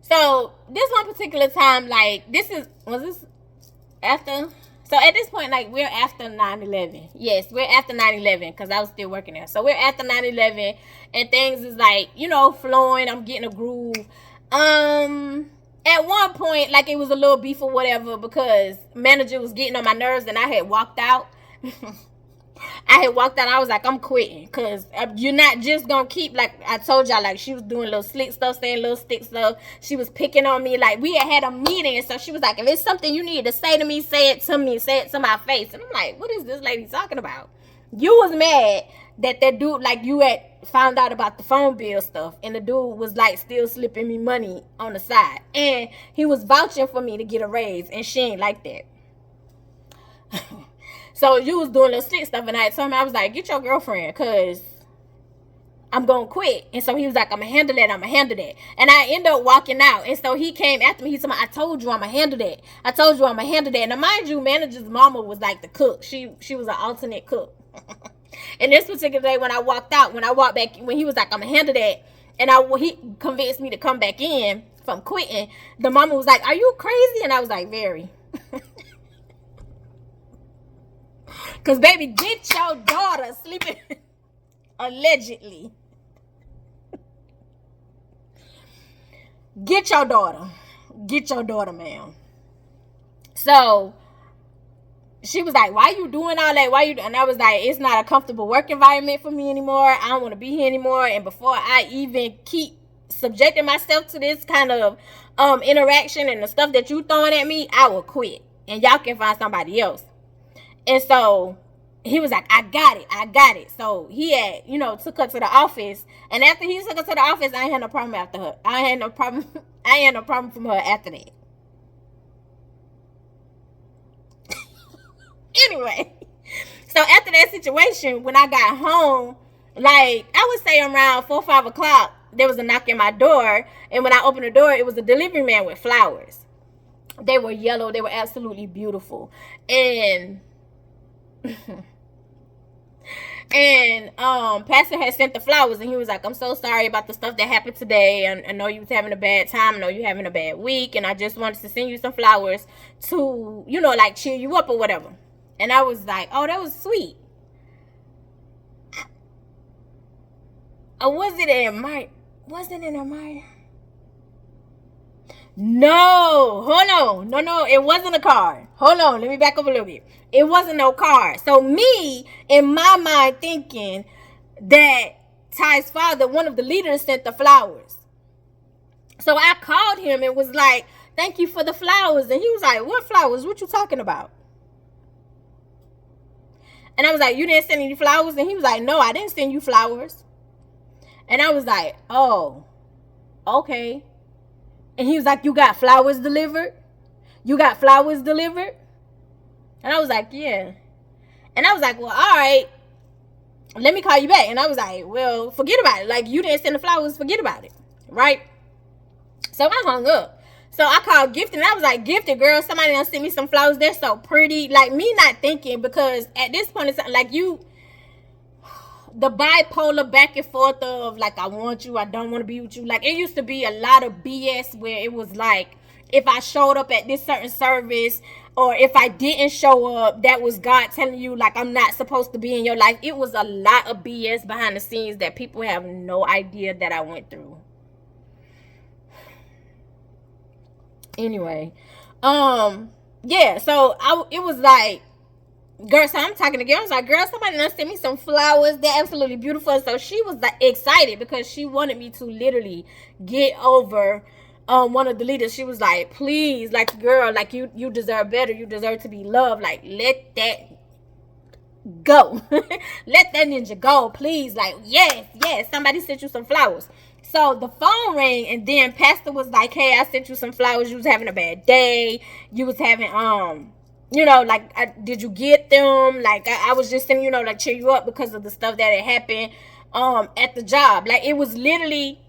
So this one particular time, like was this after? So at this point, like, we're after 9/11. Yes, we're after 9/11 because I was still working there. So we're after 9/11 and things is like, flowing. I'm getting a groove. At one point, like, it was a little beef or whatever because manager was getting on my nerves and I had walked out. I was like, I'm quitting because you're not just going to keep, like I told y'all, like, she was doing little slick stuff, saying little stick stuff. She was picking on me. Like, we had a meeting, so she was like, if it's something you need to say to me, say it to me, say it to my face. And I'm like, what is this lady talking about? You was mad that dude, like, you had found out about the phone bill stuff, and the dude was, like, still slipping me money on the side. And he was vouching for me to get a raise, and she ain't like that. So you was doing little stick stuff, and I told him, I was like, get your girlfriend, because I'm going to quit. And so he was like, I'm going to handle that. And I ended up walking out. And so he came after me. He told me, I told you I'm going to handle that. Now, mind you, manager's mama was like the cook. She was an alternate cook. And this particular day when I walked back, when he was like, I'm going to handle that, and he convinced me to come back in from quitting, the mama was like, are you crazy? And I was like, very. Because, baby, get your daughter sleeping, allegedly. Get your daughter, ma'am. So, she was like, why you doing all that? And I was like, it's not a comfortable work environment for me anymore. I don't want to be here anymore. And before I even keep subjecting myself to this kind of interaction and the stuff that you throwing at me, I will quit. And y'all can find somebody else. And so he was like, I got it. So he had, took her to the office. And after he took her to the office, I ain't had no problem after her. I ain't had no problem from her after that. Anyway, so after that situation, when I got home, like, I would say around 4 or 5 o'clock, there was a knock at my door. And when I opened the door, it was a delivery man with flowers. They were yellow. They were absolutely beautiful. And Pastor had sent the flowers, and he was like, I'm so sorry about the stuff that happened today. I know you was having a bad time. I know you having a bad week, and I just wanted to send you some flowers to, like, cheer you up or whatever. And I was like, oh, that was sweet. Was it in my? No, hold on. No, it wasn't a card. Hold on, let me back up a little bit. It wasn't no card. So me, in my mind, thinking that Ty's father, one of the leaders, sent the flowers. So I called him and was like, thank you for the flowers. And he was like, what flowers? What you talking about? And I was like, you didn't send any flowers? And he was like, no, I didn't send you flowers. And I was like, oh, okay. And he was like, you got flowers delivered? And I was like, yeah. And I was like, well, all right, let me call you back. And I was like, well, forget about it. Like, you didn't send the flowers, forget about it. Right? So I hung up. So I called Gifted, and I was like, Gifted, girl, somebody done sent me some flowers. They're so pretty. Like, me not thinking, because at this point, it's like, the bipolar back and forth of like, I want you, I don't want to be with you. Like, it used to be a lot of BS where it was like, if I showed up at this certain service, or if I didn't show up, that was God telling you like I'm not supposed to be in your life. It was a lot of BS behind the scenes that people have no idea that I went through. Anyway, yeah, so it was like, girl, so I'm talking to girl. I was like, girl, somebody done sent me some flowers. They're absolutely beautiful. So she was like excited because she wanted me to literally get over one of the leaders. She was like, please, like, girl, like, you deserve better. You deserve to be loved. Like, let that go. Let that ninja go, please. Like, yes, somebody sent you some flowers. So the phone rang, and then Pastor was like, hey, I sent you some flowers. You was having a bad day. You was having you know, like, did you get them? Like, I was just saying, you know, like, cheer you up because of the stuff that had happened at the job. Like, it was literally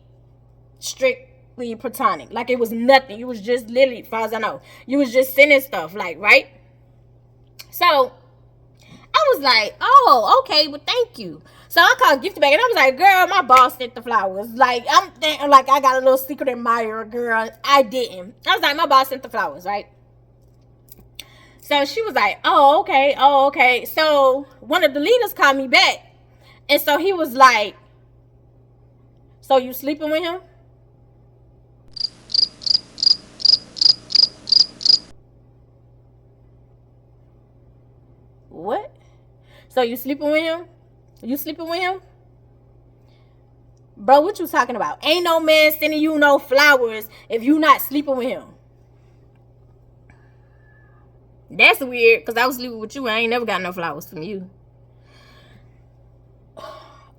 strictly platonic. Like, it was nothing. You was just literally, as far as I know, you was just sending stuff, like, right? So I was like, oh, okay, well, thank you. So I called Gift Bag, and I was like, girl, my boss sent the flowers. Like, I'm thinking, like, I got a little secret admirer, girl. I didn't. I was like, my boss sent the flowers, right? So she was like, oh, okay. So one of the leaders called me back. And so he was like, so you sleeping with him? What? So you sleeping with him? You sleeping with him? Bro, what you talking about? Ain't no man sending you no flowers if you not sleeping with him. That's weird, because I was sleeping with you. I ain't never got no flowers from you.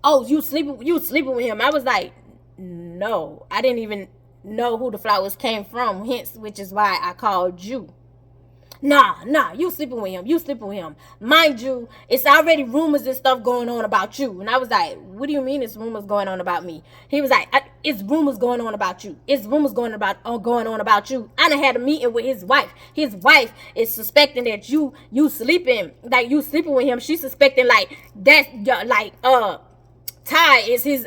Oh, you sleeping with him. I was like, no. I didn't even know who the flowers came from, hence, which is why I called you. Nah, you sleeping with him. Mind you, it's already rumors and stuff going on about you. And I was like, what do you mean it's rumors going on about me? He was like, it's rumors going on about you. It's rumors going on about you. I done had a meeting with his wife. His wife is suspecting that you sleeping with him. She's suspecting like that, like Ty is his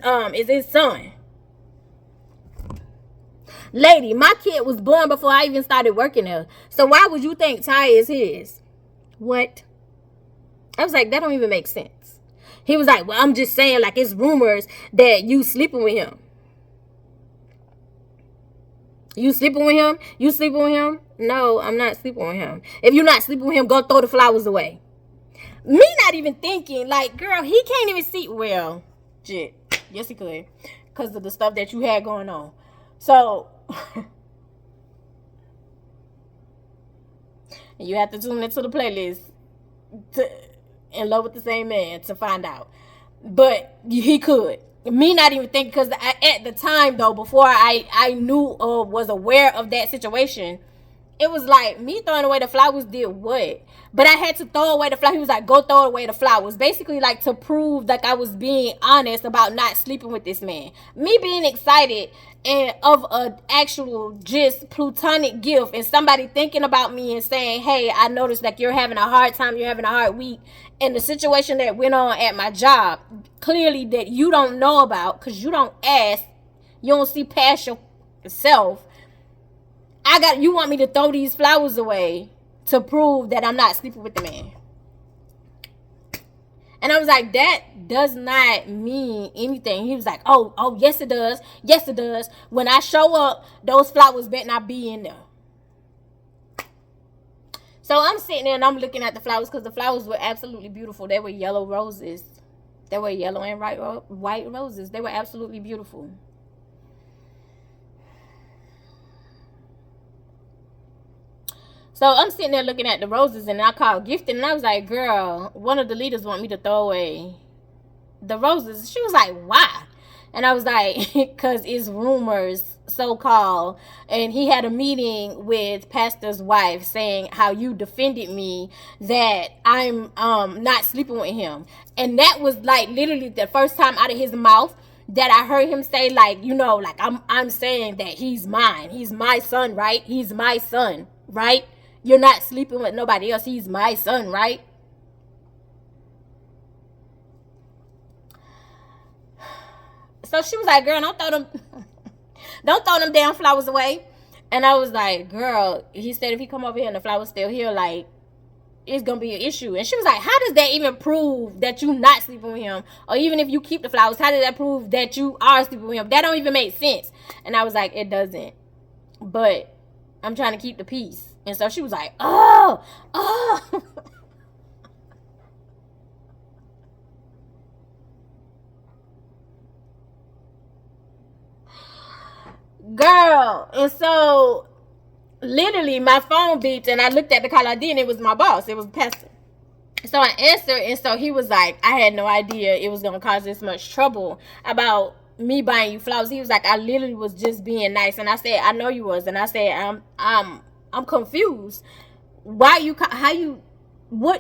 son. Lady, my kid was born before I even started working there. So why would you think Ty is his? What? I was like, that don't even make sense. He was like, well, I'm just saying, like, it's rumors that you sleeping with him. You sleeping with him? You sleeping with him? No, I'm not sleeping with him. If you're not sleeping with him, go throw the flowers away. Me not even thinking, like, girl, he can't even see. Well, shit. Yes, he could. Because of the stuff that you had going on. So, you have to tune into the playlist In Love with the Same Man to find out. But he could. Me not even thinking, because at the time, though, before I knew or was aware of that situation, it was like, me throwing away the flowers did what? But I had to throw away the flowers. He was like, go throw away the flowers. Basically, like, to prove like I was being honest about not sleeping with this man. Me being excited and of an actual just platonic gift, and somebody thinking about me and saying, hey, I noticed that you're having a hard time, you're having a hard week, and the situation that went on at my job, clearly that you don't know about, because you don't ask, you don't see past yourself. You want me to throw these flowers away to prove that I'm not sleeping with the man. And I was like, that does not mean anything. He was like, oh, yes it does. Yes it does. When I show up, those flowers better not be in there. So I'm sitting there and I'm looking at the flowers, because the flowers were absolutely beautiful. They were yellow roses. They were yellow and white roses. They were absolutely beautiful. So I'm sitting there looking at the roses, and I called Gifted, and I was like, girl, one of the leaders want me to throw away the roses. She was like, why? And I was like, because it's rumors, so-called. And he had a meeting with Pastor's wife saying how you defended me, that I'm not sleeping with him. And that was like literally the first time out of his mouth that I heard him say, like, you know, like, I'm saying that he's mine. He's my son, right? He's my son, right? You're not sleeping with nobody else. He's my son, right? So she was like, girl, don't throw them damn flowers away. And I was like, girl, he said if he come over here and the flowers still here, like, it's gonna be an issue. And she was like, how does that even prove that you not sleeping with him? Or even if you keep the flowers, how does that prove that you are sleeping with him? That don't even make sense. And I was like, it doesn't. But I'm trying to keep the peace. And so she was like, oh. Girl. And so literally my phone beeped and I looked at the caller ID and it was my boss. It was Pastor. So I answered, and so he was like, I had no idea it was gonna cause this much trouble about me buying you flowers. He was like, I literally was just being nice. And I said, I know you was. And I said, I'm confused. What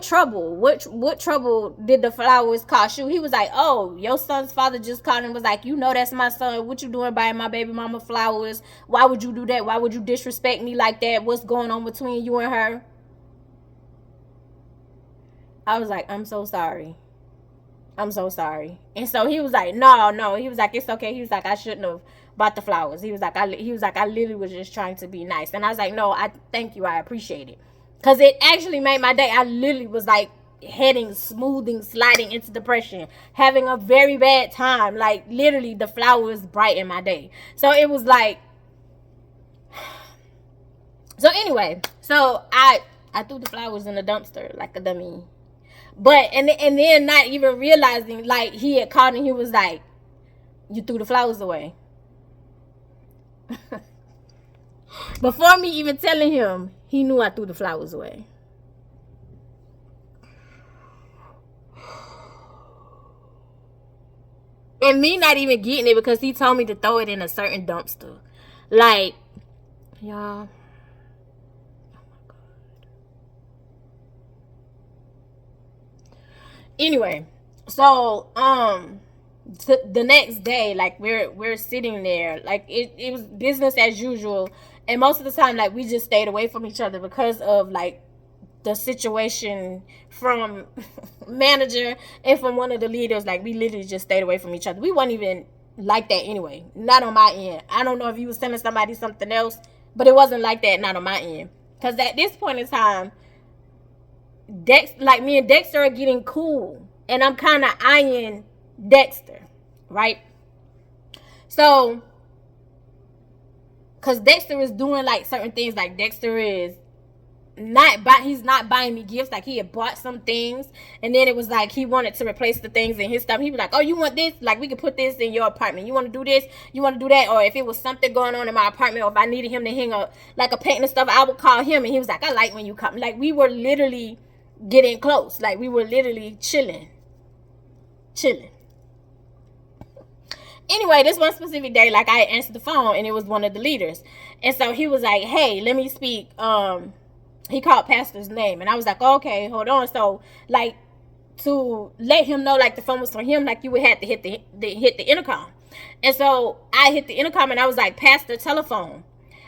trouble? What trouble did the flowers cause you? He was like, oh, your son's father just called and was like, you know that's my son. What you doing buying my baby mama flowers? Why would you do that? Why would you disrespect me like that? What's going on between you and her? I was like, I'm so sorry. I'm so sorry. And so he was like, no. He was like, it's okay. He was like, I shouldn't have bought the flowers. He was like, I literally was just trying to be nice. And I was like, no, I thank you. I appreciate it. Because it actually made my day. I literally was like heading, smoothing, sliding into depression, having a very bad time. Like literally the flowers brightened my day. So it was like, so anyway, so I threw the flowers in the dumpster like a dummy. But and then not even realizing, like, he had called and he was like, you threw the flowers away. Before me even telling him, he knew I threw the flowers away. And me not even getting it because he told me to throw it in a certain dumpster. Like, y'all. Anyway, so the next day, like we're sitting there, like it was business as usual, and most of the time, like, we just stayed away from each other because of like the situation from manager and from one of the leaders. Like, we literally just stayed away from each other. We weren't even like that anyway, not on my end. I don't know if you was telling somebody something else, but it wasn't like that, not on my end. Because at this point in time, me and Dexter are getting cool, and I'm kind of eyeing Dexter, right? So, because Dexter is doing like certain things, like Dexter is he's not buying me gifts. Like, he had bought some things, and then it was like he wanted to replace the things in his stuff. He was like, oh, you want this? Like, we could put this in your apartment. You want to do this? You want to do that? Or if it was something going on in my apartment, or if I needed him to hang up like a painting and stuff, I would call him, and he was like, I like when you come. Like, we were literally getting close. Like, we were literally chilling. Anyway, this one specific day, like, I answered the phone and it was one of the leaders, and so he was like, hey, let me speak. He called Pastor's name, and I was like, oh, okay, hold on. So, like, to let him know, like, the phone was for him, like, you would have to hit the intercom. And so I hit the intercom, and I was like, Pastor, telephone.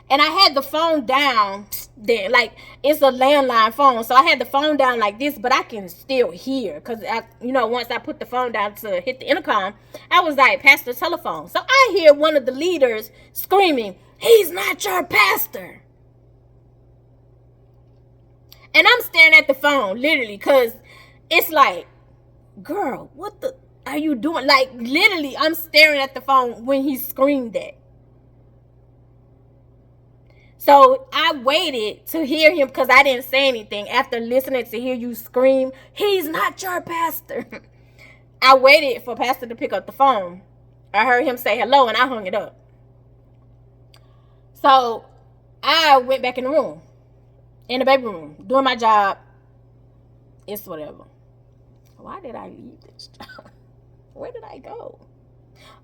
And I had the phone down there, like, it's a landline phone, so I had the phone down like this, but I can still hear, because once I put the phone down to hit the intercom, I was like, Pastor, telephone. So I hear one of the leaders screaming, he's not your pastor. And I'm staring at the phone, literally, because it's like, girl, what the are you doing? Like, literally, I'm staring at the phone when he screamed that. So I waited to hear him, because I didn't say anything after listening to hear you scream, he's not your pastor. I waited for Pastor to pick up the phone. I heard him say hello, and I hung it up. So I went back in the room, in the baby room, doing my job. It's whatever. Why did I leave this job? Where did I go?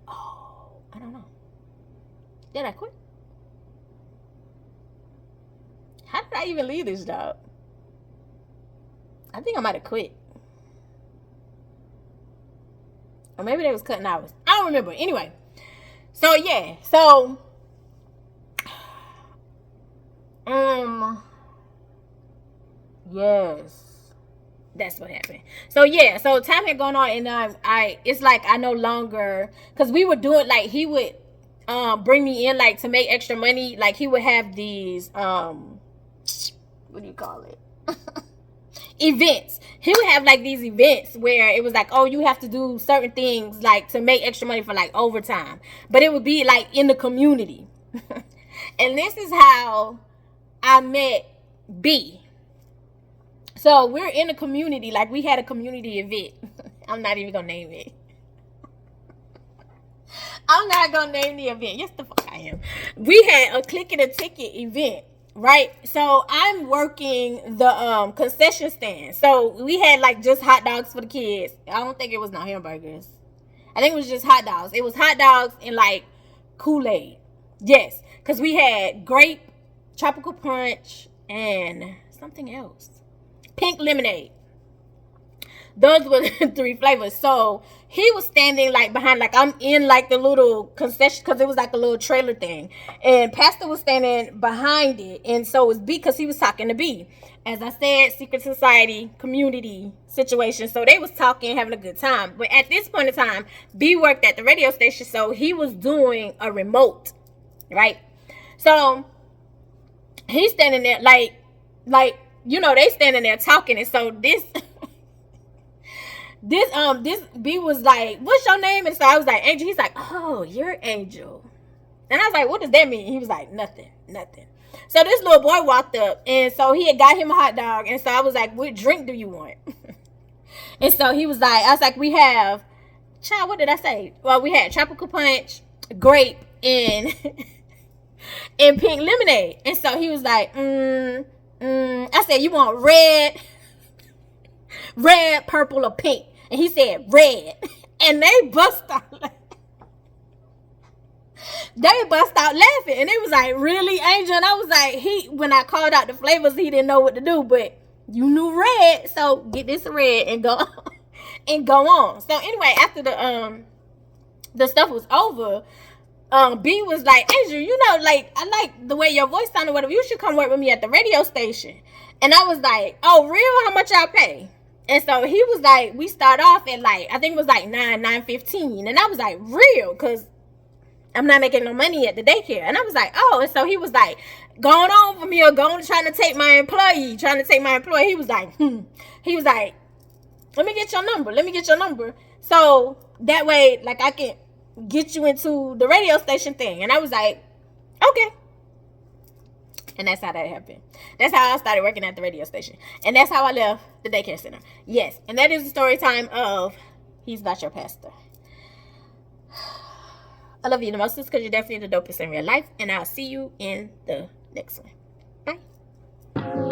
Oh, I don't know. Did I quit? How did I even leave this job? I think I might have quit. Or maybe they was cutting hours. I don't remember. Anyway. So, yeah. So, yes. That's what happened. So yeah, so time had gone on, and it's like I no longer, because we were doing, like, he would bring me in, like, to make extra money. Like, he would have these what do you call it, events. He would have like these events where it was like, oh, you have to do certain things, like, to make extra money for, like, overtime, but it would be like in the community. And this is how I met B. So we're in a community, like, we had a community event. I'm not even gonna name it. I'm not gonna name the event. Yes, the fuck I am. We had a click and a ticket event, right? So I'm working the concession stand. So we had, like, just hot dogs for the kids. I don't think it was no hamburgers. I think it was just hot dogs. It was hot dogs and, like, Kool-Aid. Yes, because we had grape, tropical punch, and something else. Pink lemonade. Those were the 3 flavors. So he was standing, like, behind, like, I'm in, like, the little concession, because it was like a little trailer thing, and Pastor was standing behind it. And so it was B, because he was talking to B. As I said, secret society, community situation. So they was talking, having a good time. But at this point in time, B worked at the radio station, so he was doing a remote, right? So he's standing there, like, you know, they standing there talking. And so this B was like, what's your name? And so I was like, Angel. He's like, oh, you're Angel. And I was like, what does that mean? He was like, nothing. So this little boy walked up, and so he had got him a hot dog. And so I was like, what drink do you want? And so he was like, I was like, we have, child, what did I say? Well, we had tropical punch, grape, and and pink lemonade. And so he was like, I said, you want red, purple, or pink? And he said red. And they bust out laughing. And it was like, really, Angel? And I was like, when I called out the flavors, he didn't know what to do, but you knew red, so get this red and go on. So anyway, after the stuff was over, B was like, Angel, you know, like, I like the way your voice sounded, whatever. You should come work with me at the radio station. And I was like, oh, real? How much y'all pay? And so he was like, we start off at, like, I think it was like $9.15. And I was like, real? Because I'm not making no money at the daycare. And I was like, oh. And so he was like, going on from here, trying to take my employee. He was like, He was like, let me get your number. So that way, like, I can get you into the radio station thing. And I was like, okay. And that's how that happened. That's how I started working at the radio station. And that's how I left the daycare center. Yes. And that is the story time of He's Not Your Pastor. I love you the most because you're definitely the dopest in real life. And I'll see you in the next one. Bye.